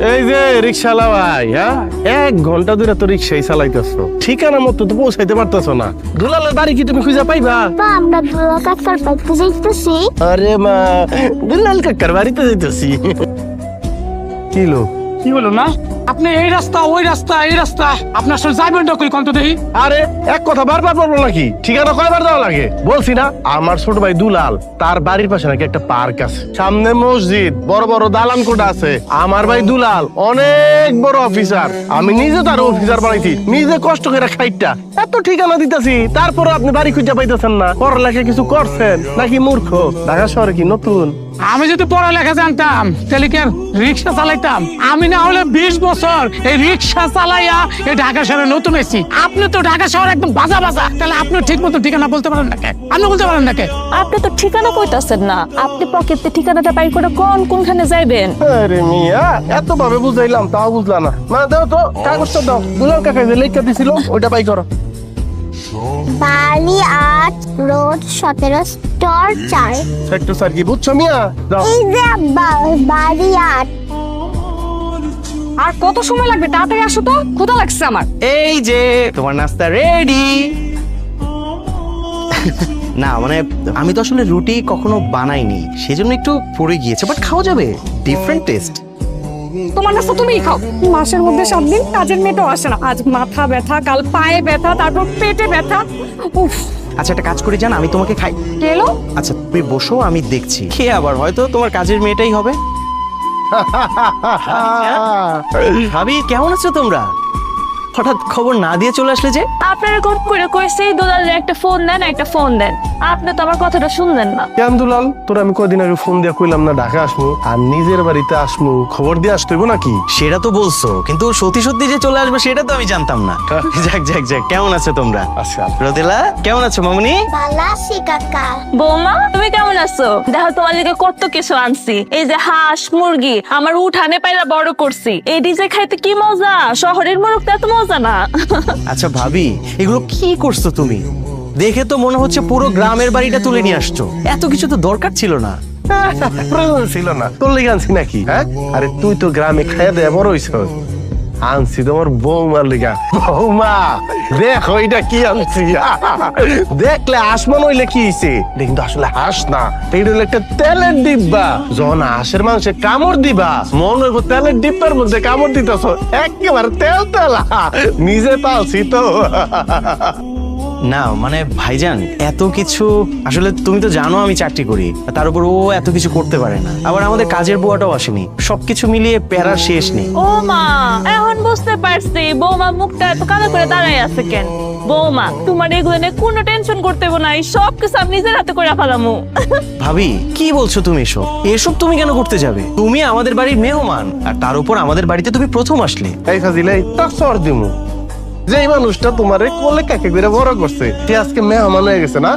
এই যে রিক্সাওয়ালা ভাই, হ্যাঁ 1 ঘন্টা ধরে তো রিক্সাই চালাইতেছো, ঠিকানা মতো তো পৌঁছাইতে পারতেছো না। দুলালের বাড়ি কি তুমি খুঁজে পাইবা? আমরা দুলা কাকার বাড়িতে যাইতেছি। আরে মা, দুলাল কাকার বাড়িতে যাইতেছি। কি লোক? কি হলো না? আপনি এই রাস্তা ওই রাস্তা এই রাস্তা আপনার সাথে যাইবেন না কই কোন তো দেখি। আরে এক কথা বারবার বলবো নাকি? ঠিকানা কয়বার দেওয়া লাগে? বলছি না, আমার ছোট ভাই দুলাল, তার বাড়ির পাশে নাকি একটা পার্ক আছে, সামনে মসজিদ, বড় বড় দালান কোঠা আছে। আমার ভাই দুলাল অনেক বড় অফিসার, আমি নিজে তার অফিসার বানাইছি, নিজে কষ্ট করে খাইটা এত ঠিকানা দিতেছি, তারপরে আপনি বাড়ি খুঁজে পাইতেছেন না। পড়ালেখা কিছু করছেন নাকি মূর্খ? ঢাকা শহরে কি নতুন? আমি যদি পড়ালেখা জানতাম তাহলে কি আর রিক্সা চালাইতাম? আমি না হলে 20 বছর এই রিক্সা চালাইয়া এই ঢাকা শহরে নতুন এসেছি। আপনি তো ঢাকা শহর একদম বাজা বাজা, তাহলে আপনি ঠিক মতো ঠিকানা বলতে পারেন না কে? আপনি বলতে পারেন না কে? আপনি তো ঠিকানা কইতাছেন না, আপনি পকেটে ঠিকানাটা পাই করে কোনখানে যাইবেন? আরে মিয়া, এত ভাবে বুঝাইলাম তাও বুঝলা না। মানে দাও তো কাগজটা দাও, দুলাল কাকা যে লেখা দিছিল ওইটা পাই করো। বালি 8 রোড 17 স্টোর 4। একটু স্যার কি বুঝছো মিয়া? দাও। এই যে আব্বা, বাড়ি 8। আর কত সময় লাগবে? তাড়াতাড়ি আসো তো, ক্ষুধা লাগছে আমার। এই যে তোমার নাস্তা রেডি। না মানে আমি তো আসলে রুটি কখনো বানাইনি, সেজন্য একটু পড়ে গিয়েছে, বাট খাওয়া যাবে, ডিফারেন্ট টেস্ট। তোমার নাস্তা তুমিই খাও। মাসের মধ্যে 7 দিন কাজের মেয়েটাও আসে না। আজ মাথা ব্যথা, কাল পায়ে ব্যথা, তারপর পেটে ব্যথা। উফ। আচ্ছা একটা কাজ করে যান, আমি তোমাকে খাই। গেলো? আচ্ছা তুমি বসো, আমি দেখছি কে আবার হয়তো তোমার কাজের মেয়েটাই হবে। ভাবি কেমন আছো তোমরা? হঠাৎ খবর না দিয়ে চলে আসলে যে? আপনারা কোন করে কইছি দুলালের একটা ফোন দেন, একটা ফোন দেন। আপনি তো আমার কথাটা শুনলেন না। কেন দুলাল, তোর আমি কদিন আগে ফোন দিয়া কইলাম না ঢাকা আসমু, আর নিজের বাড়িতে আসমু, খবর দিয়ে আসতে হইব নাকি? সেটা তো বলছো, কিন্তু সত্যি সত্যি যে চলে আসবে সেটা তো আমি জানতাম না। যাক যাক যাক, কেমন আছো তোমরা? আচ্ছা রোদেলা কেমন আছো? মামুনি ভালো আছি কাকা। বৌমা তুমি কেমন আছো? দেখো তোমার লিগে কত কিছু আনছি। এই যে হাঁস মুরগি আমার উঠানে পাইরা বড় করছি। এই ডিজে খাইতে কি মজা, শহরের মোরগ তো এত মজা না। আচ্ছা ভাবি, এগুলো কি করছো তুমি? দেখে তো মনে হচ্ছে পুরো গ্রামের বাড়িটা তুলে নিয়ে আসছো। এত কিছু তো দরকার ছিল না। প্রয়োজন ছিল না, তোর লেগে আনছি নাকি? হ্যাঁ, আরে তুই তো গ্রামে খাইয়া দেয়া বড় হইছ, আনছি তোমার বৌমার লিগা। বৌমা দেখো এটা কি আনছি। দেখলে আসমান হইলে কি হইছে, এটা কিন্তু আসলে হাঁস না, এটা হলো একটা তেলের ডিব্বা। যখন হাঁসের মাংসে কামড় দিবা, মনে হইব তেলের ডিব্বার মধ্যে কামড় দিতেছ, একেবারে তেল তেলা। নিজে পালছি তো। না মানে ভাইজান, এত কিছু আসলে তুমি তো জানো আমি চাকরি করি, তার উপর ও এত কিছু করতে পারে না, আবার আমাদের কাজের বুয়াটাও আসেনি, সবকিছু মিলিয়ে প্যারার শেষ নেই। ও মা, এখন বুঝতে পারছি বৌমা মুখটা এত কালো করে দাঁড়াই আছে কেন। বৌমা তোমার এগুলো নিয়ে কোনো টেনশন করতে হবে না, এই সব কিছু আমি নিজের হাতে করে ফেলামু। ভাবি কি বলছো তুমি? এসব এসব তুমি কেন করতে যাবে? তুমি আমাদের বাড়ির মেহমান, আর তার উপর আমাদের বাড়িতে তুমি প্রথম আসলে। এই ফাজিলে তার সর দিমু, যে মানুষটা তোমারে কোলে কাকে করে বড় করছে, সে আজকে মেহমান হয়ে গেছে না,